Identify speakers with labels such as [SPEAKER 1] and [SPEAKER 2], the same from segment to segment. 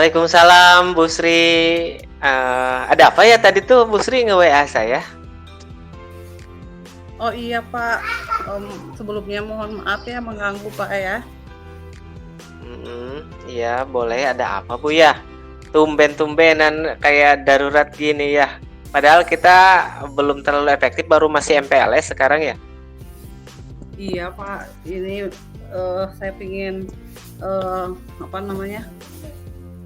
[SPEAKER 1] Waalaikumsalam Bu Sri. Ada apa ya tadi tuh Bu Sri nge-WA saya?
[SPEAKER 2] Oh iya Pak, sebelumnya mohon maaf ya mengganggu Pak ya.
[SPEAKER 1] Iya boleh. Ada apa Bu ya? Tumben-tumbenan kayak darurat gini ya. Padahal kita belum terlalu efektif, baru masih MPLS sekarang ya.
[SPEAKER 2] Iya Pak, ini saya pingin apa namanya?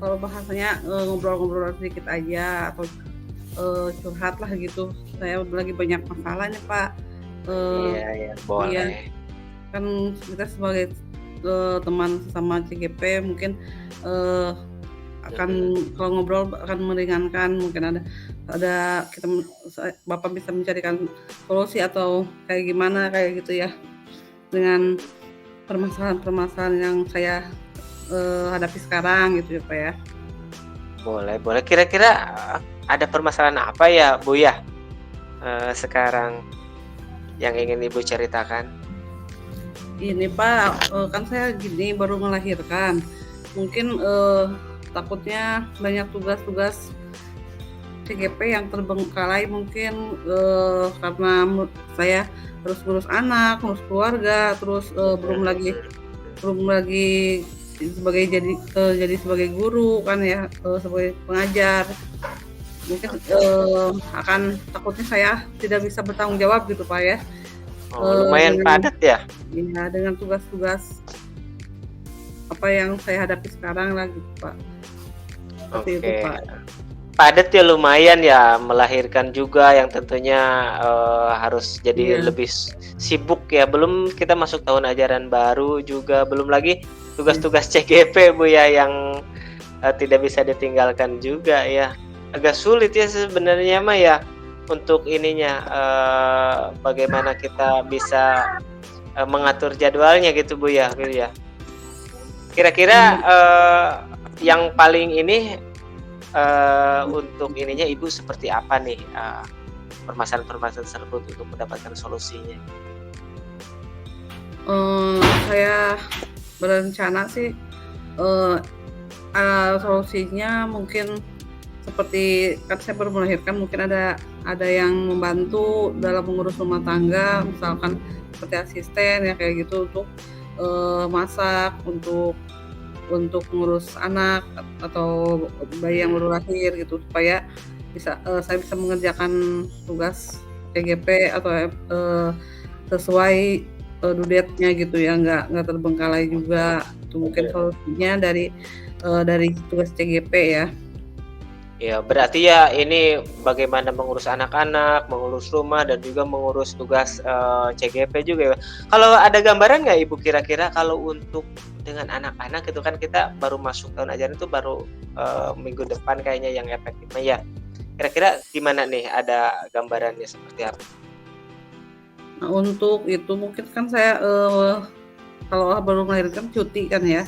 [SPEAKER 2] Kalau bahasanya ngobrol-ngobrol sedikit aja atau curhat lah gitu. Saya lagi banyak masalah nih Pak.
[SPEAKER 1] Iya boleh.
[SPEAKER 2] Iya, kan kita sebagai teman sesama CGP mungkin akan kalau ngobrol akan meringankan, mungkin ada kita Bapak bisa mencarikan solusi atau kayak gimana kayak gitu ya dengan permasalahan-permasalahan yang saya hadapi sekarang gitu ya Pak ya.
[SPEAKER 1] Boleh. Kira-kira ada permasalahan apa ya Bu ya sekarang yang ingin Ibu ceritakan?
[SPEAKER 2] Ini Pak, kan saya gini baru melahirkan, mungkin takutnya banyak tugas-tugas CGP yang terbengkalai mungkin karena saya harus ngurus anak, ngurus keluarga, terus belum lagi jadi sebagai guru kan ya, sebagai pengajar. Mungkin akan takutnya saya tidak bisa bertanggung jawab gitu Pak ya.
[SPEAKER 1] Lumayan padat ya?
[SPEAKER 2] Iya, dengan tugas-tugas apa yang saya hadapi sekarang lagi Pak. Seperti itu Pak.
[SPEAKER 1] Padat ya, lumayan ya, melahirkan juga yang tentunya harus jadi lebih sibuk ya. Belum kita masuk tahun ajaran baru juga, belum lagi tugas-tugas CGP Bu ya yang tidak bisa ditinggalkan juga ya. Agak sulit ya sebenarnya mah ya untuk ininya, bagaimana kita bisa mengatur jadwalnya gitu Bu ya, gitu ya. Kira-kira yang paling ini untuk ininya Ibu seperti apa nih permasalahan-permasalahan tersebut untuk mendapatkan solusinya?
[SPEAKER 2] Saya berencana sih solusinya mungkin seperti kan saya baru melahirkan, mungkin ada yang membantu dalam mengurus rumah tangga, misalkan seperti asisten ya kayak gitu, untuk masak, untuk ngurus anak atau bayi yang baru lahir gitu, supaya saya bisa mengerjakan tugas CGP atau sesuai due date-nya gitu ya, nggak terbengkalai juga. Itu mungkin solusinya dari tugas CGP ya.
[SPEAKER 1] Ya, berarti ya ini bagaimana mengurus anak-anak, mengurus rumah, dan juga mengurus tugas CGP juga ya. Kalau ada gambaran nggak Ibu kira-kira kalau untuk dengan anak-anak itu kan kita baru masuk tahun ajaran itu baru minggu depan kayaknya yang efektifnya ya. Kira-kira gimana nih, ada gambarannya seperti apa?
[SPEAKER 2] Nah, untuk itu mungkin kan saya kalau baru melahirkan cuti kan ya.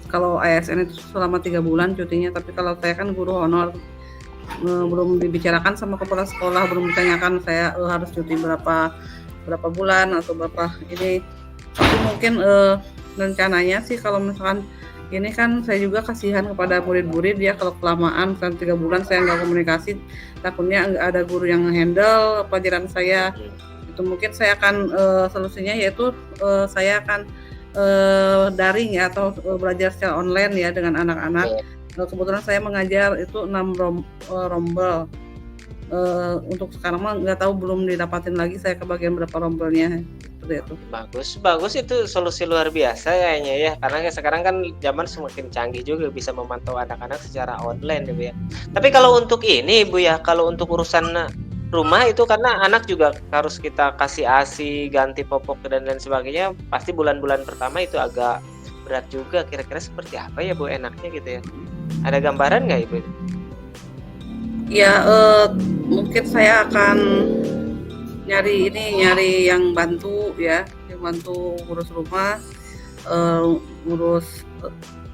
[SPEAKER 2] Kalau ASN itu selama 3 bulan cutinya, tapi kalau saya kan guru honor, belum dibicarakan sama kepala sekolah, belum ditanyakan saya harus cuti berapa bulan atau berapa ini. Tapi mungkin rencananya sih kalau misalkan ini kan saya juga kasihan kepada murid-murid ya, kalau kelamaan kan 3 bulan saya nggak komunikasi, takutnya nggak ada guru yang handle pelajaran saya. Itu mungkin saya akan solusinya yaitu saya akan daring ya, atau belajar secara online ya dengan anak-anak. Kebetulan saya mengajar itu 6 rombel. Untuk sekarang mah nggak tahu, belum didapatin lagi saya kebagian berapa rombelnya seperti itu.
[SPEAKER 1] Bagus itu solusi luar biasa kayaknya ya, karena sekarang kan zaman semakin canggih juga, bisa memantau anak-anak secara online ya. Tapi kalau untuk ini Bu ya, kalau untuk urusan rumah itu karena anak juga harus kita kasih ASI, ganti popok dan lain sebagainya, pasti bulan-bulan pertama itu agak berat juga. Kira-kira seperti apa ya Bu enaknya gitu ya? Ada gambaran nggak Ibu?
[SPEAKER 2] Ya mungkin saya akan nyari yang bantu ya, yang bantu ngurus rumah, ngurus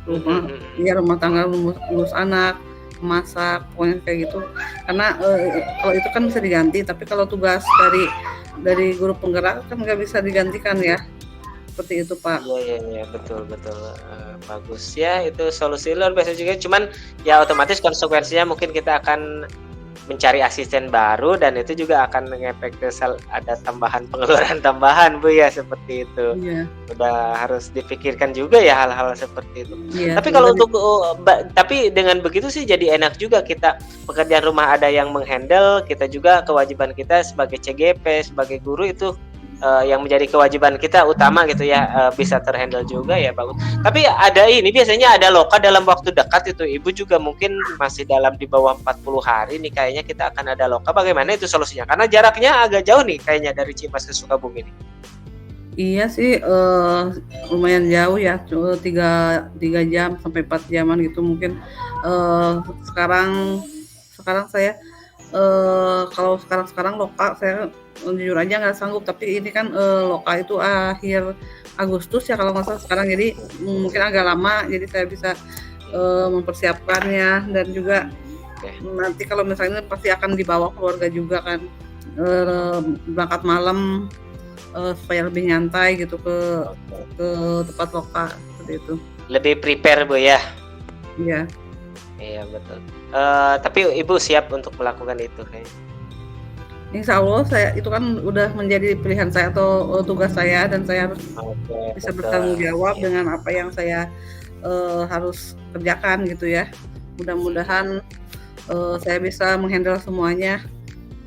[SPEAKER 2] rumah, ya rumah tangga, ngurus anak, masak, pokoknya kayak gitu. Karena kalau itu kan bisa diganti, tapi kalau tugas dari guru penggerak kan nggak bisa digantikan ya. seperti itu Pak.
[SPEAKER 1] Iya, betul betul, bagus ya, itu solusi luar biasa juga, cuman ya otomatis konsekuensinya mungkin kita akan mencari asisten baru dan itu juga akan ngefek ke ada tambahan pengeluaran tambahan Bu ya, seperti itu.
[SPEAKER 2] Iya.
[SPEAKER 1] Udah harus dipikirkan juga ya hal-hal seperti itu.
[SPEAKER 2] Iya,
[SPEAKER 1] Tapi kalau untuk tapi dengan begitu sih jadi enak juga, kita pekerjaan rumah ada yang menghandle, kita juga kewajiban kita sebagai CGP, sebagai guru itu yang menjadi kewajiban kita utama gitu ya, bisa terhandle juga ya, bagus. Tapi ada ini biasanya ada loka dalam waktu dekat itu, Ibu juga mungkin masih dalam di bawah 40 hari nih kayaknya kita akan ada loka, bagaimana itu solusinya? Karena jaraknya agak jauh nih kayaknya dari Cimas ke Sukabumi nih.
[SPEAKER 2] Iya sih, lumayan jauh ya, 3 jam sampai 4 jaman gitu mungkin. Sekarang saya kalau sekarang loka saya jujur aja nggak sanggup, tapi ini kan loka itu akhir Agustus ya kalau nggak salah sekarang, jadi mungkin agak lama, jadi saya bisa mempersiapkannya, dan juga nanti kalau misalnya pasti akan dibawa keluarga juga kan, berangkat malam supaya lebih nyantai gitu ke tempat loka seperti itu.
[SPEAKER 1] Lebih prepare Bu ya?
[SPEAKER 2] Iya.
[SPEAKER 1] Iya betul. Tapi Ibu siap untuk melakukan itu kayaknya?
[SPEAKER 2] Insya Allah saya itu kan udah menjadi pilihan saya atau tugas saya, dan saya harus bisa bertanggung jawab dengan apa yang saya harus kerjakan gitu ya. Mudah-mudahan saya bisa menghandle semuanya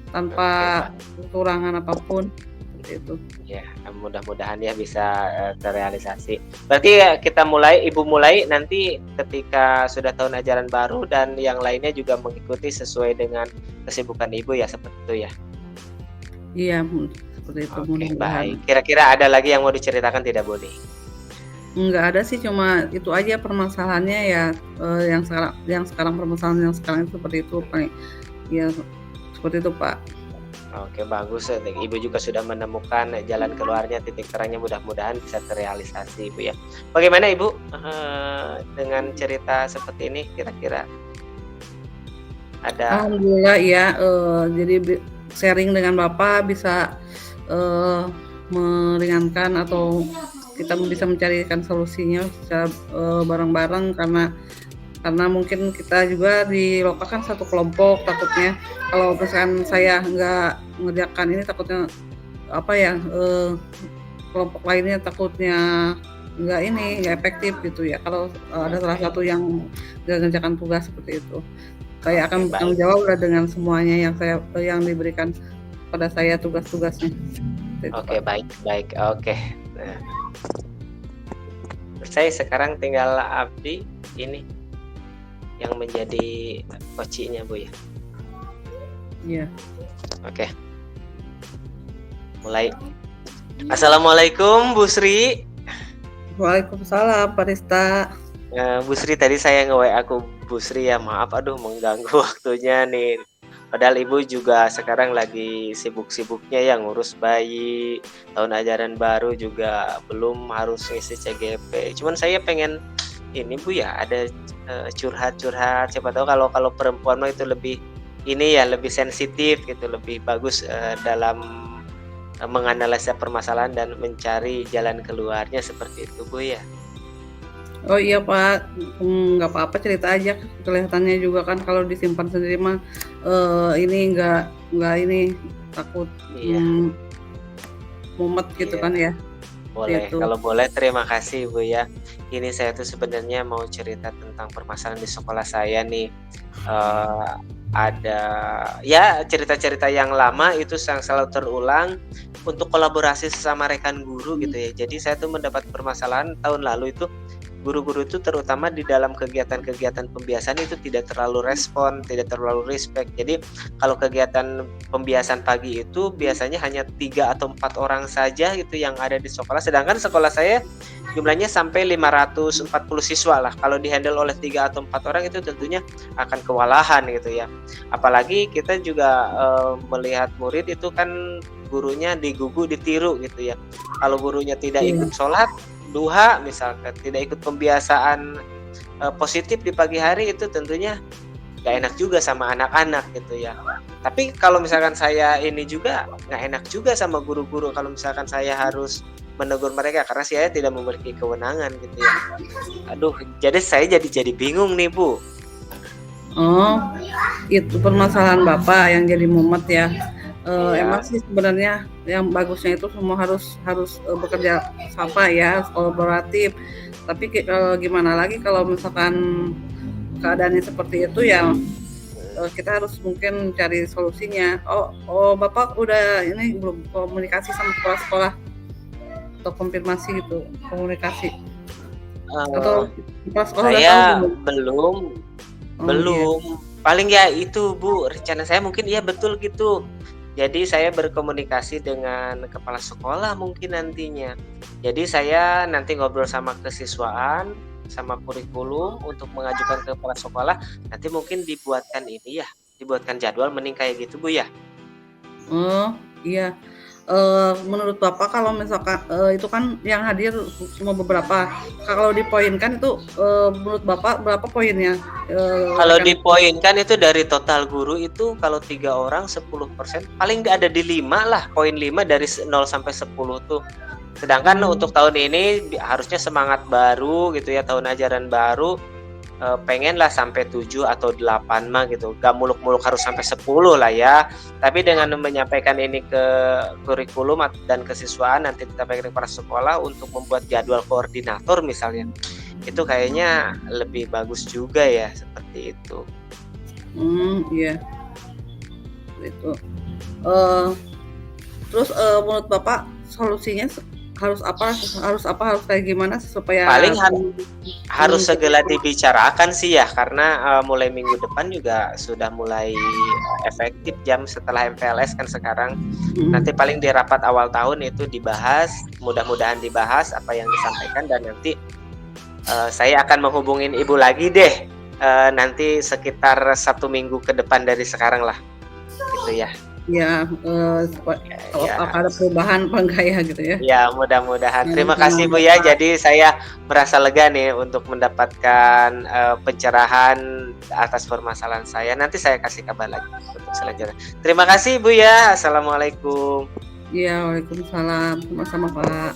[SPEAKER 2] tanpa kekurangan apapun seperti itu.
[SPEAKER 1] Ya, mudah-mudahan ya bisa terrealisasi. Berarti kita Ibu mulai nanti ketika sudah tahun ajaran baru dan yang lainnya juga mengikuti sesuai dengan kesibukan Ibu ya, seperti itu ya.
[SPEAKER 2] Iya, seperti itu.
[SPEAKER 1] Oke, baik. Kira-kira ada lagi yang mau diceritakan tidak, Boni?
[SPEAKER 2] Enggak ada sih, cuma itu aja permasalahannya ya, yang sekarang permasalahan yang sekarang itu seperti itu, Pak. Ya, seperti itu, Pak.
[SPEAKER 1] Oke, bagus. Ibu juga sudah menemukan jalan keluarnya, titik terangnya, mudah-mudahan bisa terrealisasi, Ibu ya. Bagaimana Ibu dengan cerita seperti ini, kira-kira ada?
[SPEAKER 2] Alhamdulillah ya, jadi sharing dengan Bapak bisa meringankan atau kita bisa mencarikan solusinya secara bareng-bareng, karena mungkin kita juga di loka kan satu kelompok, takutnya kalau misalkan saya nggak mengerjakan ini takutnya kelompok lainnya takutnya nggak efektif gitu ya, kalau ada salah satu yang nggak mengerjakan tugas seperti itu. Saya akan bertanggung jawab dengan semuanya yang diberikan pada saya tugas-tugasnya.
[SPEAKER 1] Oke, baik. Oke. Nah, saya sekarang tinggal Abdi ini yang menjadi coachnya Bu ya.
[SPEAKER 2] Iya.
[SPEAKER 1] Oke. Mulai. Assalamualaikum Bu Sri.
[SPEAKER 2] Waalaikumsalam Pak Rista.
[SPEAKER 1] Bu Sri, tadi saya nge-WA aku Bu Sri ya, maaf mengganggu waktunya nih. Padahal Ibu juga sekarang lagi sibuk-sibuknya ya ngurus bayi, tahun ajaran baru juga belum harus ngisi CGP. Cuman saya pengen ini Bu ya, ada curhat-curhat. Siapa tahu kalau perempuan mah itu lebih lebih sensitif gitu, lebih bagus dalam menganalisa permasalahan dan mencari jalan keluarnya, seperti itu Bu ya.
[SPEAKER 2] Oh iya Pak, nggak apa-apa, cerita aja. Kelihatannya juga kan kalau disimpan sendiri mah ini nggak ini, takut mumet gitu kan ya.
[SPEAKER 1] Boleh,
[SPEAKER 2] gitu.
[SPEAKER 1] kalau boleh terima kasih Bu ya. Ini saya tuh sebenarnya mau cerita tentang permasalahan di sekolah saya nih. Ada ya cerita-cerita yang lama itu yang selalu terulang untuk kolaborasi sesama rekan guru gitu ya. Jadi saya tuh mendapat permasalahan tahun lalu itu, guru-guru itu terutama di dalam kegiatan-kegiatan pembiasaan itu tidak terlalu respon, tidak terlalu respect. Jadi kalau kegiatan pembiasaan pagi itu biasanya hanya 3 atau 4 orang saja gitu yang ada di sekolah, sedangkan sekolah saya jumlahnya sampai 540 siswa lah. Kalau dihandle oleh 3 atau 4 orang itu tentunya akan kewalahan gitu ya. Apalagi kita juga melihat murid itu kan gurunya digugu, ditiru gitu ya. Kalau gurunya tidak ikut sholat duha misalkan, tidak ikut pembiasaan positif di pagi hari, itu tentunya gak enak juga sama anak-anak gitu ya. Tapi kalau misalkan saya ini juga gak enak juga sama guru-guru kalau misalkan saya harus menegur mereka karena saya tidak memiliki kewenangan gitu ya. Aduh, jadi saya jadi bingung nih Bu.
[SPEAKER 2] Oh, itu permasalahan Bapak yang jadi mumet ya.
[SPEAKER 1] Iya.
[SPEAKER 2] Emang sih sebenarnya yang bagusnya itu semua harus bekerja sama ya, kolaboratif. Tapi gimana lagi kalau misalkan keadaannya seperti itu ya, kita harus mungkin cari solusinya. Oh Bapak udah ini belum komunikasi sama kepala sekolah atau konfirmasi gitu, komunikasi atau kepala sekolah udah tahu
[SPEAKER 1] Saya
[SPEAKER 2] belum?
[SPEAKER 1] belum
[SPEAKER 2] Oh iya.
[SPEAKER 1] belum. Paling ya itu Bu, rencana saya mungkin iya betul gitu. Jadi saya berkomunikasi dengan kepala sekolah mungkin nantinya. Jadi saya nanti ngobrol sama kesiswaan, sama kurikulum untuk mengajukan ke kepala sekolah. Nanti mungkin dibuatkan ini ya, dibuatkan jadwal mending kayak gitu Bu ya.
[SPEAKER 2] Oh, iya. Menurut Bapak kalau misalkan itu kan yang hadir cuma beberapa. Kalau dipoinkan itu menurut Bapak berapa poinnya?
[SPEAKER 1] Kalau
[SPEAKER 2] Rekan
[SPEAKER 1] dipoinkan itu dari total guru itu kalau 3 orang 10%, paling nggak ada di 5 lah, poin 5 dari 0 sampai 10 tuh. Sedangkan untuk tahun ini harusnya semangat baru gitu ya, tahun ajaran baru, pengen lah sampai 7 atau 8 mah gitu. Gak muluk-muluk harus sampai 10 lah ya. Tapi dengan menyampaikan ini ke kurikulum dan kesiswaan, nanti kita sampaikan kepada sekolah untuk membuat jadwal koordinator misalnya. Itu kayaknya lebih bagus juga ya, seperti itu.
[SPEAKER 2] Iya. Itu. Terus menurut Bapak solusinya harus harus kayak gimana supaya
[SPEAKER 1] Paling harus segera dibicarakan sih ya, karena mulai minggu depan juga sudah mulai efektif jam setelah MPLS kan sekarang. Nanti paling di rapat awal tahun itu dibahas, mudah-mudahan dibahas apa yang disampaikan, dan nanti saya akan menghubungin Ibu lagi deh, nanti sekitar 1 minggu ke depan dari sekarang lah, gitu ya.
[SPEAKER 2] ya ada perubahan apa enggak ya gitu ya.
[SPEAKER 1] Ya, mudah-mudahan. Terima kasih Bu ya. Jadi saya merasa lega nih untuk mendapatkan pencerahan atas permasalahan saya. Nanti saya kasih kabar lagi untuk selanjutnya. Terima kasih Bu ya. Assalamualaikum.
[SPEAKER 2] Iya, waalaikumsalam. Sama-sama Pak.